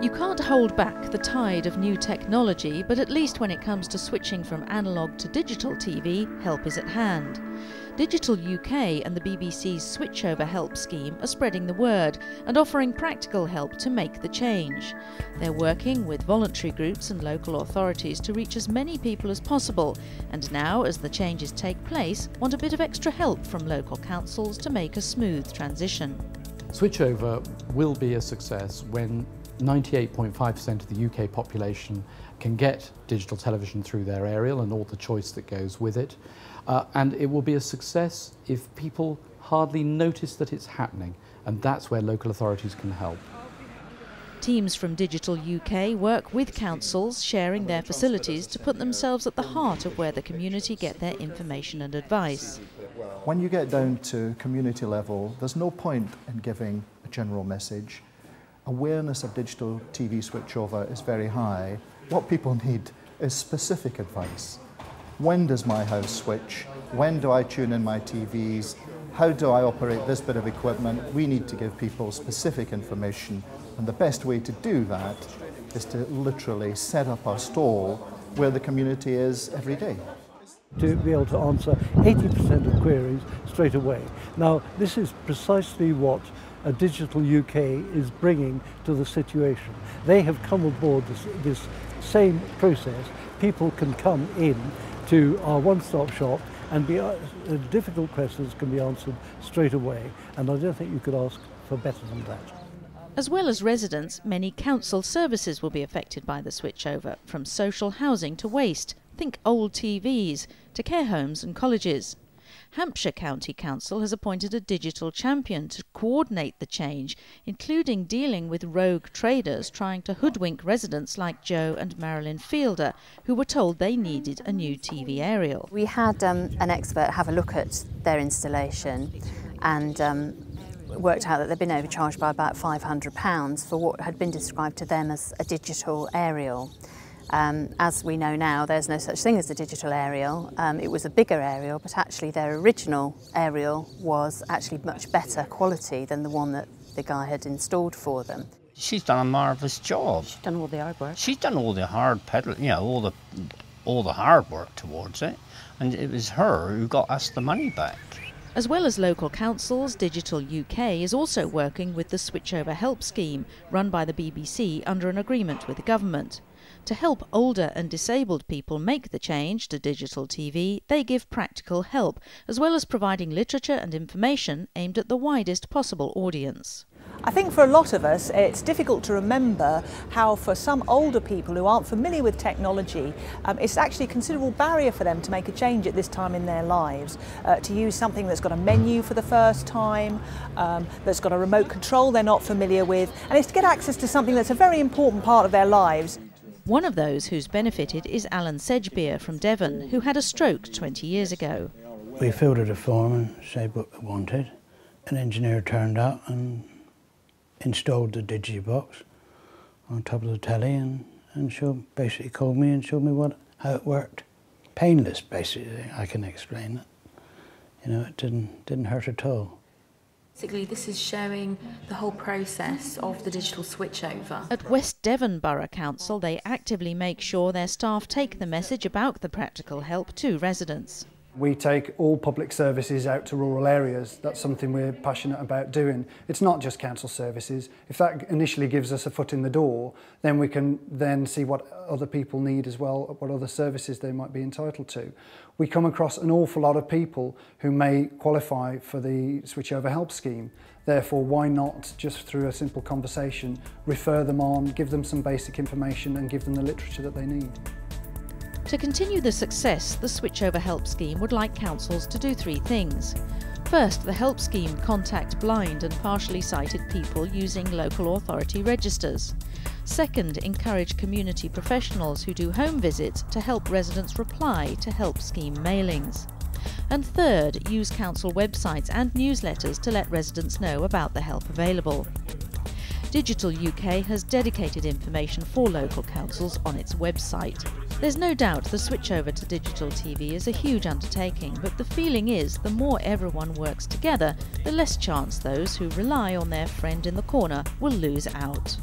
You can't hold back the tide of new technology, but at least when it comes to switching from analogue to digital TV, help is at hand. Digital UK and the BBC's switchover help scheme are spreading the word and offering practical help to make the change. They're working with voluntary groups and local authorities to reach as many people as possible, and now, as the changes take place, want a bit of extra help from local councils to make a smooth transition. Switchover will be a success when 98.5% of the UK population can get digital television through their aerial and all the choice that goes with it. And it will be a success if people hardly notice that it's happening, and that's where local authorities can help. Teams from Digital UK work with councils, sharing their facilities to put themselves at the heart of where the community get their information and advice. When you get down to community level, there's no point in giving a general message. Awareness of digital TV switchover is very high. What people need is specific advice. When does my house switch? When do I tune in my TVs? How do I operate this bit of equipment? We need to give people specific information, and the best way to do that is to literally set up our stall where the community is every day. To be able to answer 80% of queries straight away. Now, this is precisely what Digital UK is bringing to the situation. They have come aboard this same process. People can come in to our one-stop shop and difficult questions can be answered straight away, and I don't think you could ask for better than that. As well as residents, many council services will be affected by the switchover, from social housing to waste, think old TVs, to care homes and colleges. Hampshire County Council has appointed a digital champion to coordinate the change, including dealing with rogue traders trying to hoodwink residents like Joe and Marilyn Fielder, who were told they needed a new TV aerial. We had an expert have a look at their installation and worked out that they'd been overcharged by about £500 for what had been described to them as a digital aerial. As we know now, there's no such thing as a digital aerial. It was a bigger aerial, but actually their original aerial was actually much better quality than the one that the guy had installed for them. She's done a marvellous job. She's done all the hard work. She's done all the hard peddling, you know, all the hard work towards it, and it was her who got us the money back. As well as local councils, Digital UK is also working with the Switchover Help Scheme, run by the BBC under an agreement with the government. To help older and disabled people make the change to digital TV, they give practical help, as well as providing literature and information aimed at the widest possible audience. I think for a lot of us it's difficult to remember how for some older people who aren't familiar with technology, it's actually a considerable barrier for them to make a change at this time in their lives. To use something that's got a menu for the first time, that's got a remote control they're not familiar with, and it's to get access to something that's a very important part of their lives. One of those who's benefited is Alan Sedgebeer from Devon, who had a stroke 20 years ago. We filled out a form and said what we wanted. An engineer turned up and installed the digibox on top of the telly and basically called me and showed me how it worked. Painless, basically, I can explain it. You know, it didn't hurt at all. Basically, this is showing the whole process of the digital switchover. At West Devon Borough Council, they actively make sure their staff take the message about the practical help to residents. We take all public services out to rural areas. That's something we're passionate about doing. It's not just council services. If that initially gives us a foot in the door, then we can then see what other people need as well, what other services they might be entitled to. We come across an awful lot of people who may qualify for the Switchover Help Scheme. Therefore, why not, just through a simple conversation, refer them on, give them some basic information and give them the literature that they need. To continue the success, the Switchover Help Scheme would like councils to do three things. First, the help scheme contact blind and partially sighted people using local authority registers. Second, encourage community professionals who do home visits to help residents reply to help scheme mailings. And third, use council websites and newsletters to let residents know about the help available. Digital UK has dedicated information for local councils on its website. There's no doubt the switchover to digital TV is a huge undertaking, but the feeling is the more everyone works together, the less chance those who rely on their friend in the corner will lose out.